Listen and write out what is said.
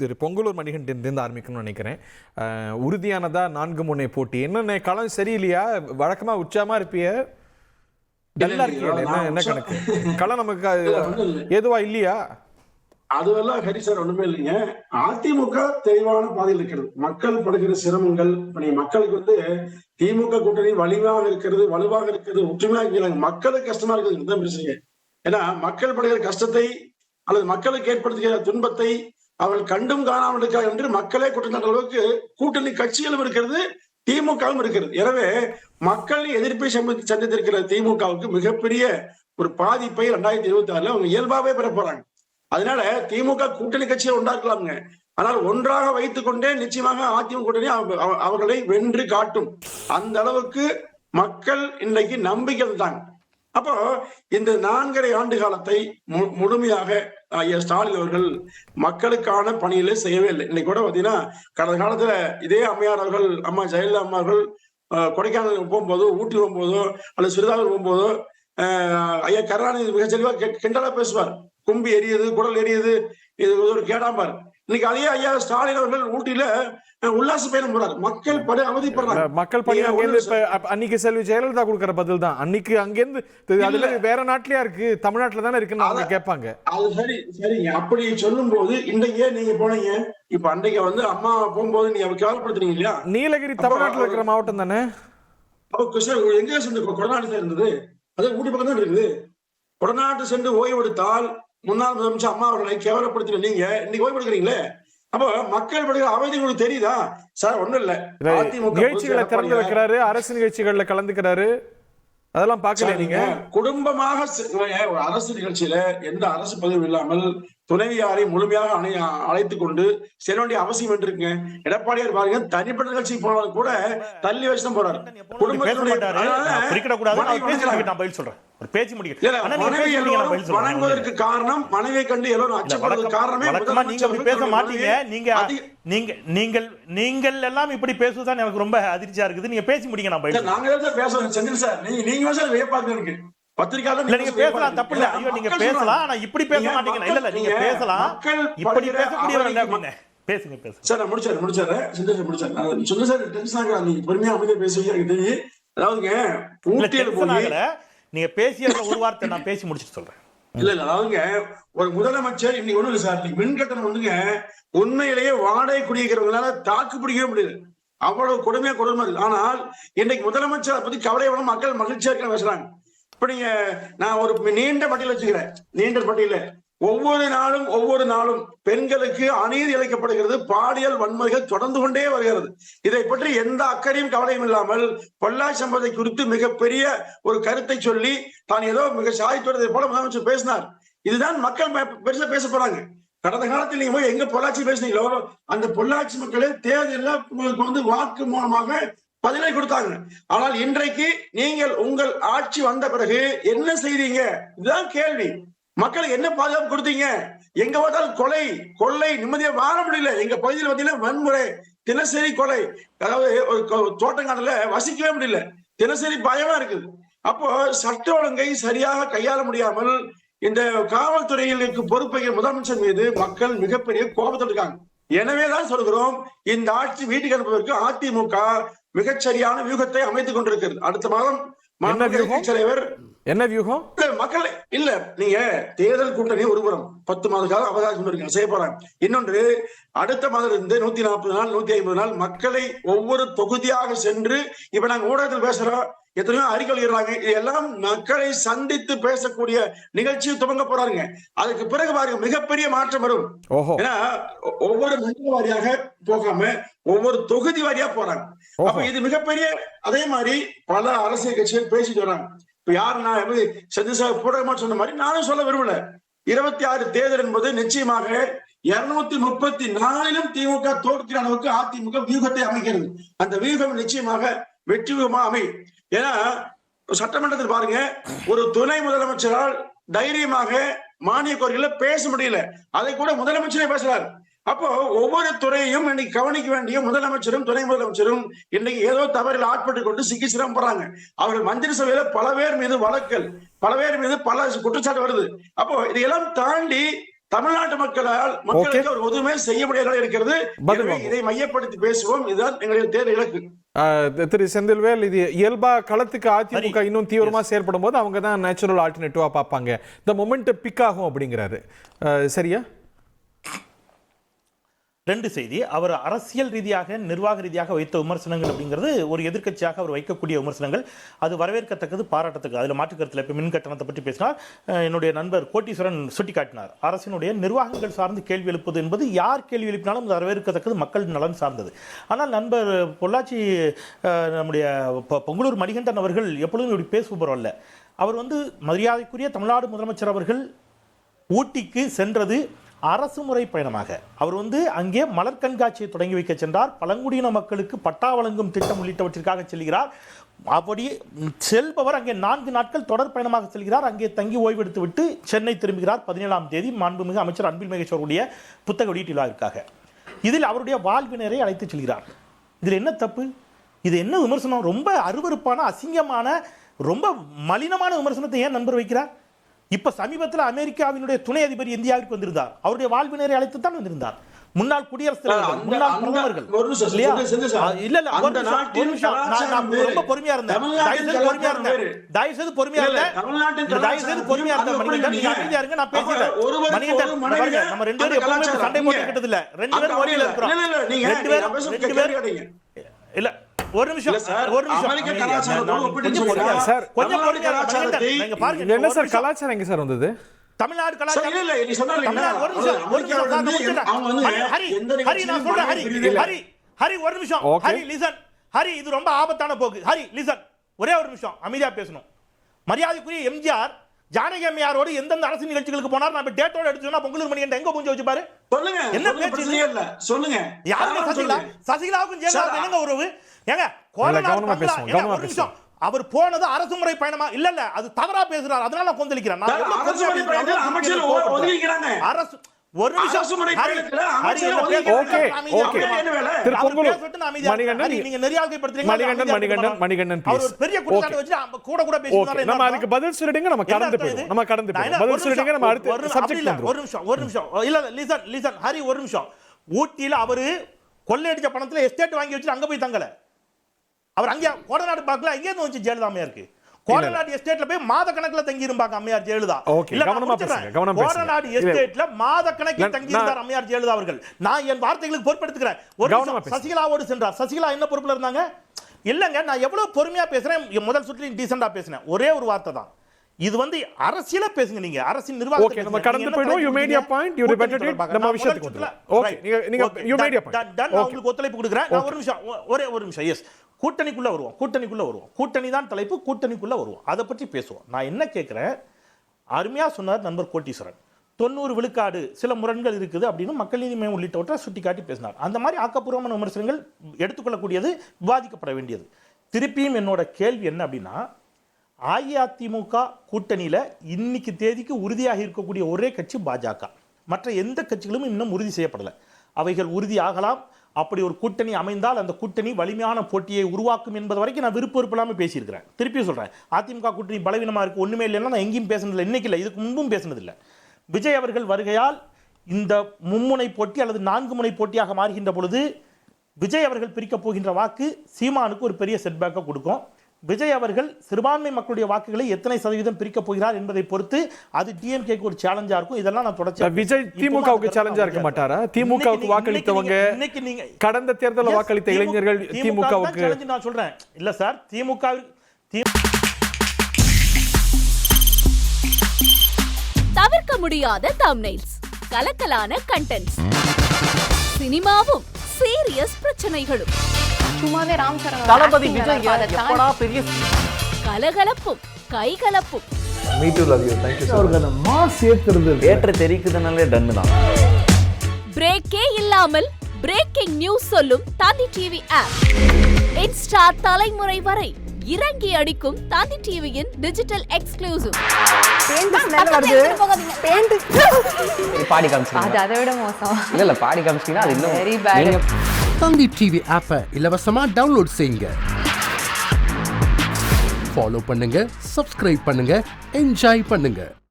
திரு பொங்கலூர் மணிகண்டன் ஆரம்பிக்கணும்னு நினைக்கிறேன். உறுதியானதா 4 முனை போட்டி என்னென்ன களம் சரியில்லையா? வழக்கமா உற்சாகமா இருப்பிய, டல்லா இருக்கியா? என்ன கணக்கு களம் நமக்கு ஏதுவா இல்லையா? அதுவெல்லாம் ஹரி சார் ஒண்ணுமே இல்லைங்க. அதிமுக தெளிவான பாதையில் இருக்கிறது. மக்கள் படுகிற சிரமங்கள் மக்களுக்கு திமுக கூட்டணி வலுவாக இருக்கிறது ஒற்றுமையாக மக்களுக்கு கஷ்டமா இருக்குது பிரச்சனை. ஏன்னா மக்கள் படுகிற கஷ்டத்தை அல்லது மக்களுக்கு ஏற்படுத்துகிற துன்பத்தை அவர்கள் கண்டும் காணாமல் இருக்கிறார் என்று மக்களே குற்றம் அளவுக்கு கூட்டணி கட்சிகளும் இருக்கிறது, திமுகவும் இருக்கிறது. எனவே மக்கள் எதிர்ப்பை சந்தித்திருக்கிற திமுகவுக்கு மிகப்பெரிய ஒரு பாதிப்பை 2026 அவங்க இயல்பாவே பெற போறாங்க. அதனால திமுக கூட்டணி கட்சியை உண்டாக்கலாம்ங்க. ஆனால் ஒன்றாக வைத்துக் கொண்டே நிச்சயமாக அதிமுக கூட்டணி அவர்களை வென்று காட்டும். அந்த அளவுக்கு மக்கள் இன்றைக்கு நம்பிக்கை இருந்தாங்க. அப்போ இந்த 4.5 ஆண்டு காலத்தை முழுமையாக ஐயா ஸ்டாலின் அவர்கள் மக்களுக்கான பணியில செய்யவே இல்லை. இன்னைக்கு கூட பாத்தீங்கன்னா கடந்த காலத்துல இதே அம்மையார் அவர்கள், அம்மா ஜெயலலிதா அம்மா அவர்கள் கொடைக்கானல் போகும்போதோ, ஊட்டி போகும்போதோ அல்லது சிறுதாவூர் போகும்போதோ ஐயா கருணாநிதி மிக தெளிவா கிண்டலா பேசுவார். கும்பி எரியுது, குடல் எரியுது, இது ஒரு கேடாம்பார். இன்னைக்கு அதே ஐயா ஸ்டாலின் அவர்கள் ஊட்டியில உல்லாச பயணம் போறாரு. மக்கள் படி அவதிப்படுறாங்க. மக்கள் பணி அன்னைக்கு செல்வி ஜெயலலிதா கொடுக்கிற பதில் தான் அன்னைக்கு அங்கிருந்து அதுல வேற நாட்டிலயா இருக்கு, தமிழ்நாட்டுல தானே இருக்குன்னு அவங்க கேட்பாங்க. அது சரிங்க. அப்படி சொல்லும் போது இன்றைக்கே நீங்க போனீங்க, இப்ப அன்றைக்கு அம்மா போகும்போது நீங்க கேவலப்படுத்துறீங்க இல்லையா? நீலகிரி தமிழ்நாட்டுல இருக்கிற மாவட்டம் தானே. அப்ப எங்க சென்று கொடநாடு இருந்தது, அது ஊட்டி பக்கம் தான் இருக்குது. கொடநாட்டு சென்று ஓய்வெடுத்தால் முன்னாள் முதலமைச்சர் அம்மா அவர்களை கேவலப்படுத்தின நீங்க இன்னைக்கு ஓய்வெடுக்கிறீங்களே. அப்போ மக்கள் படுகிற அவதி உங்களுக்கு தெரியுதா சார்? ஒண்ணும் இல்ல, நிகழ்ச்சிகளை திறந்து வைக்கிறாரு, அரசு நிகழ்ச்சிகள்ல கலந்துக்கிறாரு, அதெல்லாம் பாக்கல நீங்க. குடும்பமாக ஒரு அரசு நிகழ்ச்சியில எந்த அரசு பதவி இல்லாமல் துணைவியாரை முழுமையாக அழைத்துக் கொண்டு செல்ல வேண்டிய அவசியம் என்று இருக்குங்க. எடப்பாடியார் பாருங்க, தனிப்பட்ட நிகழ்ச்சிக்கு போனாலும் கூட தள்ளி வச்சுதான் போறாரு. வணங்குவதற்கு காரணம் மனைவியை கண்டு எல்லோரும் அச்சப்படுவதற்கு காரணமே நீங்கள் எல்லாம் இப்படி பேசுவதுதான் எனக்கு ரொம்ப அதிர்ச்சியா இருக்குது. நீங்க பேசி முடிங்க, நான் பதில். நாங்க பேசுறோம் செந்தில் சார், நீங்க வியப்பாக இருக்கு. பத்திரிகையாளர் நீங்க பேசலாம், தப்பு இல்ல. ஐயோ நீங்க பேசலாம், ஆனா இப்படி பேச மாட்டீங்க. இல்ல நீங்க பேசலாம், இப்படி பேசக்கூடியவர் இல்ல அப்படின்னு பேசுங்க. சார் நான் முடிச்சிடுறேன். செந்தில் சார் முடிச்சாரு. சொல்லுங்க சார், டென்ஷன் ஆகுறா, நீங்க பொறுமையா அமைதியா பேசுவீங்க எனக்கு தெரியும். அதாவதுங்க ஊட்டியில போய் நீங்க பேசிய ஒரு வார்த்தை நான் பேசி முடிச்சுட்டு சொல்றேன். இல்ல அதாவதுங்க ஒரு முதலமைச்சர் இன்னைக்கு ஒண்ணும் இல்ல சார், இன்னைக்கு மின்கட்டணம் உண்மையிலேயே வாடகை குடியிருக்கிறவங்களால தாக்கு பிடிக்கவே முடியாது, அவ்வளவு கொடுமையா இருக்கு. ஆனால் இன்னைக்கு முதலமைச்சர் அதை பத்தி கவலை மக்கள் மகிழ்ச்சியா இருக்க பேசுறாங்க. இப்ப நான் ஒரு நீண்ட பட்டியல் வச்சுக்கிறேன். நீண்ட பட்டியல ஒவ்வொரு நாளும் பெண்களுக்கு அநீதி இழைக்கப்படுகிறது, பாலியல் வன்முறைகள் தொடர்ந்து கொண்டே வருகிறது. இதை பற்றி எந்த அக்கறையும் கவலையும் இல்லாமல் பொள்ளாச்சி சம்பவத்தை குறித்து மிகப்பெரிய ஒரு கருத்தை சொல்லி தான் ஏதோ மிக சாதித்துவதை போல முதலமைச்சர் பேசினார். இதுதான் மக்கள் பெருசா பேச போறாங்க. கடந்த காலத்தில் நீங்க போய் எங்க பொள்ளாச்சி பேசுனீங்களோ அந்த பொள்ளாச்சி மக்களே தேர்தலில் வாக்கு மூலமாக பதிலை கொடுத்தாங்க. ஆனால் இன்றைக்கு நீங்கள் உங்கள் ஆட்சி வந்த பிறகு என்ன செய்றீங்க? இதுதான் கேள்வி. மக்களுக்கு என்ன பாதுகாப்பு கொடுத்தீங்க? எங்க பார்த்தாலும் கொள்ளை, நிம்மதியா வாழ முடியல. எங்க பகுதியில் பார்த்தீங்கன்னா வன்முறை, தினசரி கொலை, அதாவது ஒரு தோட்டங்காடுல வசிக்கவே முடியல, தினசரி பயமா இருக்குது. அப்போ சட்ட ஒழுங்கை சரியாக கையாள முடியாமல் இந்த காவல்துறையிலுக்கு பொறுப்பை முதலமைச்சர் மீது மக்கள் மிகப்பெரிய கோபத்தில் இருக்காங்க. எனவேதான் சொல்கிறோம், இந்த ஆட்சி வீட்டுக்கு அனுப்புவதற்கு அதிமுக மிகச்சரியான வியூகத்தை அமைத்துக் கொண்டிருக்கிறது. அடுத்த மாதம் தலைவர் என்ன வியூகம்? மக்கள் இல்ல, நீங்க தேர்தல் கூட்டணி ஒருபுறம் 10 மாத காலம் அவகாசம் செய்ய போறாங்க. இன்னொன்று, அடுத்த மாதம் இருந்து 140 நாள் 150 நாள் மக்களை ஒவ்வொரு தொகுதியாக சென்று, இப்ப நாங்க ஊடகத்தில் பேசுறோம், எத்தனையோ அறிக்கை இதெல்லாம் மக்களை சந்தித்து பேசக்கூடிய நிகழ்ச்சியை துவங்க போறாங்க. அதுக்கு பிறகு பாருங்க மிகப்பெரிய மாற்றம் வரும். ஏன்னா ஒவ்வொரு மண்டல வாரியாக போகாம ஒவ்வொரு தொகுதி வாரியா போறாங்க. அப்ப இது மிகப்பெரிய, அதே மாதிரி பல அரசியல் கட்சிகள் பேசிட்டு வராங்க. இப்ப யாரு நான் பூடகமா சொன்ன மாதிரி நானும் சொல்ல விரும்பல. 26 தேர்தல் என்பது நிச்சயமாக 234 திமுக தோற்கிற அளவுக்கு அதிமுக வியூகத்தை அமைக்கிறது. அந்த வியூகம் நிச்சயமாக வெற்றி வியூகமா அமையும். ஏன்னா சட்டமன்றத்தில் பாருங்க, ஒரு துணை முதலமைச்சரால் தைரியமாக மானிய கோரிக்கையில பேச முடியல, அதை கூட முதலமைச்சரே பேசுறாரு. அப்போ ஒவ்வொரு துறையையும் இன்னைக்கு கவனிக்க வேண்டிய முதலமைச்சரும் துணை முதலமைச்சரும் இன்னைக்கு ஏதோ தவறில் ஆட்பட்டு கொண்டு சிக்கி சிரமப்படுறாங்க. அவர்கள் மந்திரி சபையில பல பேர் மீது வழக்கல், பல பேர் மீது பல குற்றச்சாட்டு வருது. அப்போ இதையெல்லாம் தாண்டி தமிழ்நாட்டு மக்களுக்கு ஒரு உதவியே செய்ய முடியாத இருக்கிறது. இதை மையப்படுத்தி பேசுவோம். இதுதான் எங்களுடைய தேர்தல் இலக்கு. திரு செந்தில்வேல், இது இயல்பா களத்துக்கு அதிமுக இன்னும் தீவிரமா செயல்படும் போது அவங்க தான் நேச்சுரல் ஆல்டர்னேட்டிவா பார்ப்பாங்க. இந்த மொமெண்ட் பிக் ஆகும் அப்படிங்கிறாரு. சரியா? ரெண்டு செய்தி. அவர் அரசியல் ரீதியாக நிர்வாக ரீதியாக வைத்த விமர்சனங்கள் அப்படிங்கிறது ஒரு எதிர்க்கட்சியாக அவர் வைக்கக்கூடிய விமர்சனங்கள், அது வரவேற்கத்தக்கது, பாராட்டத்தக்கது. அதில் மாற்று கருத்தில் இப்போ மின் கட்டணத்தை பற்றி பேசினார். என்னுடைய நண்பர் கோட்டீஸ்வரன் சுட்டிக்காட்டினார், அரசினுடைய நிர்வாகங்கள் சார்ந்து கேள்வி எழுப்பது என்பது யார் கேள்வி எழுப்பினாலும் அது வரவேற்கத்தக்கது, மக்கள் நலன் சார்ந்தது. ஆனால் நண்பர் பொள்ளாச்சி நம்முடைய பொங்கலூர் மணிகண்டன் அவர்கள் எப்பொழுதும் இப்படி பேசுபவர் அல்ல. அவர் மரியாதைக்குரிய தமிழ்நாடு முதலமைச்சர் அவர்கள் ஊட்டிக்கு சென்றது அரசு முறை பயணமாக. அவர் அங்கே மலர் கண்காட்சியை தொடங்கி வைக்க சென்றார். பழங்குடியின மக்களுக்கு பட்டா வழங்கும் திட்டம் உள்ளிட்டவற்றிற்காக செல்கிறார். அப்படி செல்பவர் அங்கே 4 நாட்கள் தொடர் பயணமாக செல்கிறார். அங்கே தங்கி ஓய்வெடுத்து விட்டு சென்னை திரும்புகிறார். 17ஆம் தேதி மாண்புமிகு அமைச்சர் அன்பில் மகேஷ் அவருடைய புத்தக வெளியீட்டு விழாவிற்காக. இதில் அவருடைய வாழ்வினரை அழைத்து செல்கிறார். இதில் என்ன தப்பு? இது என்ன விமர்சனம்? ரொம்ப அருவருப்பான, அசிங்கமான, ரொம்ப மலினமான விமர்சனத்தை ஏன் நண்பர் வைக்கிறார்? இப்ப சமீபத்தில் அமெரிக்காவினுடைய துணை அதிபர் இந்தியாவிற்கு வந்திருந்தார். அவருடைய வாழ்வினரை அழைத்து தான் வந்திருந்தார். முன்னாள் குடியரசுத் தலைவர்கள், முன்னாள் பிரதமர்கள். ரொம்ப பொறுமையா இருந்தேன். தயவு செய்து பொறுமையா இருந்தேன். நான் பேசுறேன். நம்ம 2 பேரும் எப்பவுமே சண்டை போட்டுக்கிட்டது இல்ல. 2 பேரும் வழியில இருக்கிறோம். 2 பேரும் இல்ல. ஒரு நிமிஷம். என்ன சார் கலாச்சாரம் எங்க சார் வந்தது? தமிழ்நாடு கலாச்சாரம். ஹரி, இது ரொம்ப ஆபத்தான போக்கு. ஹரி லிசன், ஒரே ஒரு நிமிஷம் அமைதியா பேசணும். மரியாதைக்குரிய எம்ஜிஆர் ஜானகி அம்மையாரோடு எந்தெந்த அரசு நிகழ்ச்சிகளுக்கு போனார்? நான் டேட்டோட எடுத்து சொன்னா பொங்கலூர் மணிகண்டன் எங்க பூஞ்சு வச்சு பாரு. சொல்லுங்க, என்ன பேச்சு இல்ல? சொல்லுங்க. யாருங்க சசிகலா? சசிகலாவுக்கும் ஜெயலலிதாவுக்கும் என்னங்க உறவு? ஏங்க அவர் போனது அரசு முறை பயணமா? இல்ல, அது தவறா பேசுறாரு. அதனால நான் கொந்தளிக்கிறேன். அரசு ஒரு நிமிஷம். பெரிய குற்றச்சாட்டு வச்சு கூட கூட பேசுறாரு. நம்ம அதுக்கு பதில் சொல்லிடுங்க. நம்ம கடந்து பதில் சொல்லிடுங்க. நம்ம அடுத்து சப்ஜெக்ட். ஒரு நிமிஷம். இல்ல, லிசன் ஹரி, ஒரு நிமிஷம். ஊட்டியில அவரு கொள்ளையடிச்ச பணத்துல எஸ்டேட் வாங்கி வச்சுட்டு அங்க போய் தங்கல. அவர் அங்கே கோடநாடு பார்க்கல. அங்கே இருந்து வந்து ஜெயலலிதா அம்மையார் இருக்கு. கோடநாடு எஸ்டேட்ல போய் மாத கணக்குல தங்கி இருந்தாங்க அம்மையார் ஜெயலலிதா. கோடநாடு எஸ்டேட்ல மாத கணக்கில் தங்கி இருந்தார் அம்மையார் ஜெயலலிதா அவர்கள். நான் என் வார்த்தைகளுக்கு பொறுப்பெடுத்துக்கிறேன். சசிகலாவோடு சென்றார். சசிகலா என்ன பொறுப்புல இருந்தாங்க? இல்லங்க, நான் எவ்வளவு பொறுமையா பேசுறேன். முதல் சுற்றிலும் டீசெண்டா பேசினேன். ஒரே ஒரு வார்த்தை தான். இது அரசியல பேசுங்க. நீங்க அரசின் நிர்வாகத்தை நம்ம கடந்து போய்டுவோம். You made your point. You repeated it. நம்ம விஷயத்துக்கு வந்துறோம். ஓகே, நீங்க you made your point. நான் உங்களுக்கு ஒத்துழைப்பு கொடுக்கிறேன். நான் ஒரு நிமிஷம், ஒரே ஒரு நிமிஷம். எஸ், கூட்டணிக்குள்ள வருவோம். கூட்டணி தான் தலைப்பு. கூட்டணிக்குள்ள வருவோம். அதை பற்றி பேசுவோம். நான் என்ன கேட்கிறேன், அருமையா சொன்னார் நண்பர் கோட்டீஸ்வரன். 90 விழுக்காடு சில முரண்கள் இருக்குது அப்படின்னு மக்கள் நீதி மையம் உள்ளிட்டவற்றை சுட்டிக்காட்டி பேசினார். அந்த மாதிரி ஆக்கப்பூர்வமான விமர்சனங்கள் எடுத்துக்கொள்ளக்கூடியது, விவாதிக்கப்பட வேண்டியது. திருப்பியும் என்னோட கேள்வி என்ன அப்படின்னா, அஇஅதிமுக கூட்டணியில இன்னைக்கு தேதிக்கு உறுதியாக இருக்கக்கூடிய ஒரே கட்சி பாஜக. மற்ற எந்த கட்சிகளும் இன்னும் உறுதி செய்யப்படலை. அவைகள் உறுதி ஆகலாம். அப்படி ஒரு கூட்டணி அமைந்தால் அந்த கூட்டணி வலிமையான போட்டியை உருவாக்கும் என்பது வரைக்கும் நான் விருப்பம் இல்லாமல் பேசியிருக்கிறேன். திருப்பி சொல்றேன், அதிமுக கூட்டணி பலவீனமா இருக்கு, ஒண்ணுமே இல்லைன்னா நான் எங்கேயும் பேசினதில்லை. இன்னைக்கு இல்லை, இதுக்கு முன்பும் பேசினதில்லை. விஜய் அவர்கள் வருகையால் இந்த மும்முனை போட்டி அல்லது 4 முனை போட்டியாக மாறுகின்ற பொழுது விஜய் அவர்கள் பிரிக்க போகின்ற வாக்கு சீமானுக்கு ஒரு பெரிய செட்பேக்கை கொடுக்கும். விஜய் அவர்கள் சிறுபான்மை மக்களுடைய வாக்குகளை எத்தனை சதவீதம் பிரிக்க போகிறார் என்பதை பொறுத்து அது டிஎம்கேக்கு ஒரு சேலஞ்சா இருக்கும். இதெல்லாம் நான் தொடர்ச்சி. விஜய் திமுகவுக்கு சேலஞ்சா இருக்க மாட்டாரா? திமுகவுக்கு வாக்களித்தவங்க, இன்னைக்கு நீங்க கடந்த தேர்தலில் வாக்களித்த இளைஞர்கள் திமுகவுக்கு சேலஞ்ச் நான் சொல்றேன். இல்ல சார், திமுக தவிர்க்க முடியாத தம்ப்நெயில்ஸ், கலக்கலான கண்டென்ட்ஸ், சினிமாவும் சீரியஸ் பிரச்சனைகளும், சும்மாவே ராம்சரண் தளபதி விஜய் எப்படா பெரிய கலகலப்பும் கைகலப்பும். Me too love you. Thank you அவர்களை மாஸ் ஏத்துறது ஏற்ற தெரிக்குதுனாலே டன் தான். பிரேக்கே இல்லாமல் பிரேக்கிங் நியூஸ் சொல்லும் தந்தி டிவி ஆப். இன்ஸ்டா தலைமுறை வரை இறங்கி அடிக்கும் தந்தி டிவியின் டிஜிட்டல் எக்ஸ்க்ளூசிவ். பாடி காமிச்சிங்க. அது அதை விட மோசம். இல்ல பாடி காமிச்சிங்கன்னா அது இன்னும் வெரி பேட். தந்தி டிவி ஆப்பை இலவசமா டவுன்லோட் செய்யுங்க. ஃபாலோ பண்ணுங்க, சப்ஸ்கிரைப் பண்ணுங்க, என்ஜாய் பண்ணுங்க.